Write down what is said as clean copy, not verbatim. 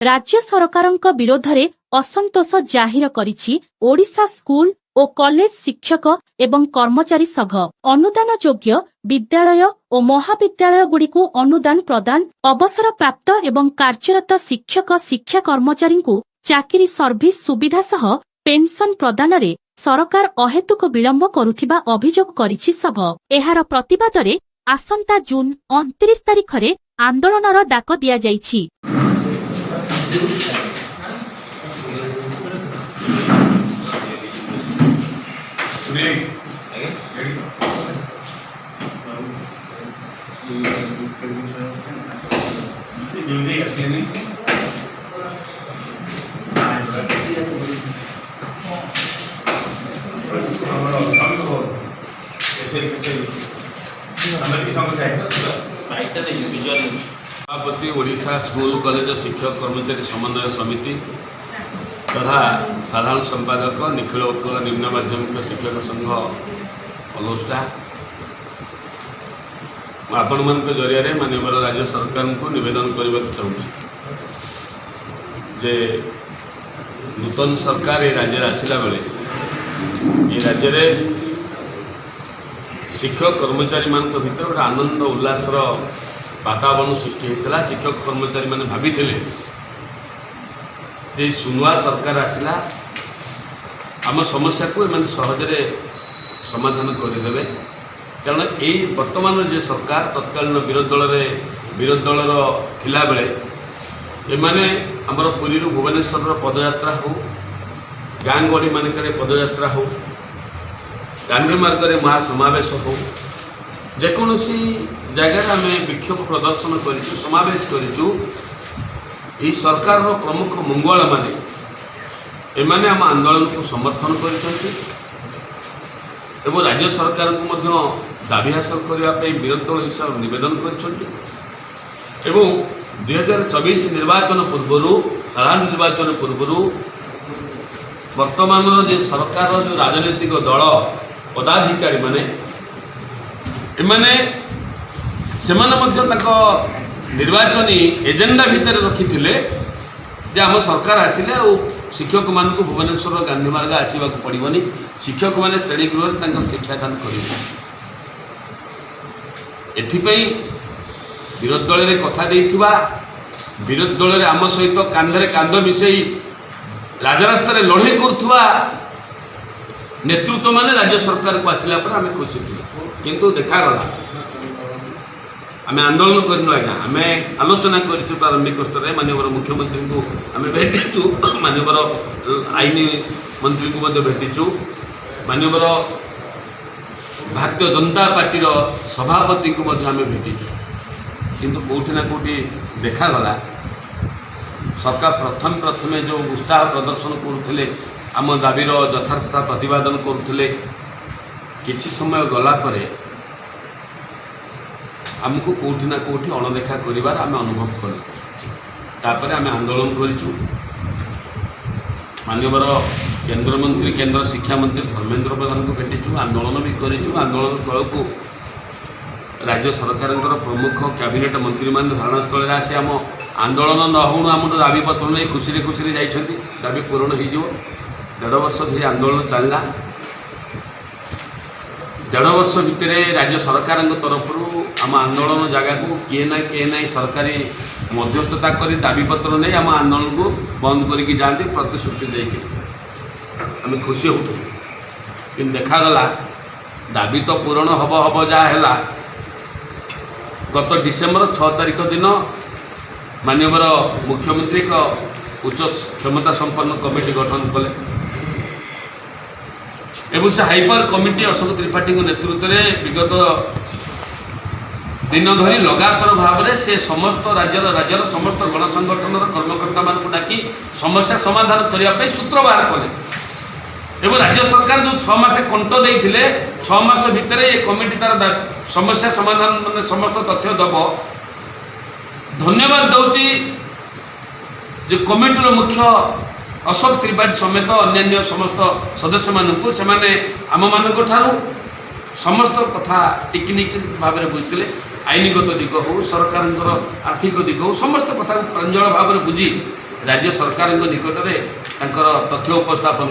राज्य सरकारଙ୍କ विरोधରେ असंतोष जाहिर କରିଛି ओडिशा स्कूल ଓ କଲେଜ ଶିକ୍ଷକ ଏବଂ କର୍ମଚାରୀ ସଂଘ। ଅନୁଦାନ ଯୋଗ୍ୟ ବିଦ୍ୟାଳୟ ଓ ମହାବିଦ୍ୟାଳୟଗୁଡ଼ିକୁ ଅନୁଦାନ ପ୍ରଦାନ, ଅବସରପ୍ରାପ୍ତ ଏବଂ କାର୍ଯ୍ୟରତ ଶିକ୍ଷକ ଶିକ୍ଷା କର୍ମଚାରୀଙ୍କୁ ଚାକିରି ସର୍ଭିସ ସୁବିଧା ସହ ପେନସନ ପ୍ରଦାନରେ ସରକାର ଅହେତୁକ ବିଳମ୍ବ କରୁଥିବା ଅଭିଯୋଗ କରିଛି ସଭ। ଏହାର ପ୍ରତିବାଦରେ ଆସନ୍ତା ଜୁନ 29 ତାରିଖରେ ଆନ୍ଦୋଳନର ଡାକ ଦିଆଯାଇଛି। सभापति ओडिशा स्कूल कॉलेज शिक्षक कर्मचारी समन्वय समिति तथा साधारण संपादक निखिल उत्कल निम्न माध्यमिक शिक्षक संघ अनुष्ठा आपण मान जरिया माननीय राज्य सरकार को निवेदन करने चाहूँगी जे नूतन सरकार ये राज्य आसला बेले ये राज्य में शिक्षक कर्मचारी मान भीतर गोटे आनंद उल्लासर वातावरण सृष्टि होता। शिक्षक कर्मचारी मैंने भाभी सुनुआ सरकार आसला आम समस्या को मैंने सहजरे समाधान करदे कारण यही वर्तमान जो सरकार तत्कालीन विरोधी दलर थिला बेले एमाने आमर पुरी भुवनेश्वर पदयात्रा हो गाँ गहली मानक पदयात्रा हो गांधी मार्ग में महासमावेश हो जेकोसी जगह आम विक्षोभ प्रदर्शन करूँ समावेश करूँ सरकार प्रमुख मंगल माने एमाने आम आंदोलन को समर्थन कर राज्य सरकार को दाबी हासिल करने विरोधी दल हिसाब निवेदन कर 2024 निर्वाचन पूर्व साधारण निर्वाचन पूर्व वर्तमान जो सरकार जो राजनीतिक दल पदाधिकारी माने एमाने निर्वाचनी एजेंडा भितर रखी आम सरकार आसिले शिक्षक मान भुवनेश्वर गांधी मार्ग आसवा पड़ोनी शिक्षक मैंने श्रेणीगृह शिक्षादान करें विरोधी दल में कथा विरोधी दल में आम सहित कांधे कांध मिसई राजरास्त लड़े करुवा नेतृत्व माने राज्य सरकार को आसला आम खुशी थी किंतु देखागला आम आंदोलन करनु आज्ञा आम आलोचना कर प्रारंभिक स्तर में माननीय मुख्यमंत्री को आम भेटीचु माननीय आईन मंत्री को भेटीचु माननीय भारतीय जनता पार्टी सभापति को आम भेटीचु किंतु कौटी ना कौटी देखागला सरकार प्रथम जो उत्साह प्रदर्शन करुले आम दाबीर यथार्थता प्रतिपादन करुले किछि समय गला परे आमको कौटी ना कौटी अणदेखा करिवार आम अनुभव कलु तापर आम आंदोलन करिछु माननीय केंद्र मंत्री केंद्र शिक्षा मंत्री धर्मेंद्र प्रधान को भेटीचु आंदोलन भी करिछु आंदोलन स्थल को राज्य सरकार प्रमुख कैबिनेट मंत्री मान धारणा स्थल आसी आम आंदोलन न हो आम दाबी पत्र नहीं खुशी खुशी जाइछन्ति दाबी पूरण हो 1.5 वर्ष धरी आंदोलन चलला 1.5 वर्ष भितर राज्य सरकार तरफ आम आंदोलन जगह को किए ना सरकारी मध्यस्थता कर दाबी पत्र नहीं आम आंदोलन को बंद करके जाती प्रतिश्रुति देके आम खुशी हो कि देखागला दाबी तो पूरण हम जहाँ गत डिसेम्बर 6 तारिख दिन माननीय मुख्यमंत्री का उच्च क्षमता संपन्न कमिटी गठन कले एवं से हाइपर कमिटी अशोक त्रिपाठी नेतृत्व में विगत दिन धरी लगातार भाव में से समस्त राज्यर समस्त गणसंगठन कर्मकर्ता मान डाकी समस्या समाधान करने सूत्र बाहर कले एवं राज्य सरकार जो 6 मास कंट देते 6 मास भितर ये कमिटी तार समस्या समाधान मान समस्त तथ्य दब धन्यवाद दूची जो कमिटीर मुख्य अशोक त्रिपाठी समेत अन्य समस्त सदस्य मानू से आम मान समस्त कथा टिकनिक भाव में बुझते आईनगत दिग हो सरकार आर्थिक दिग हो समस्त कथा प्रांजल भाव में बुझी राज्य सरकारଙ୍କ ନିକଟରେ ତାଙ୍କର ତଥ୍ୟ ଉପସ୍ଥାପନ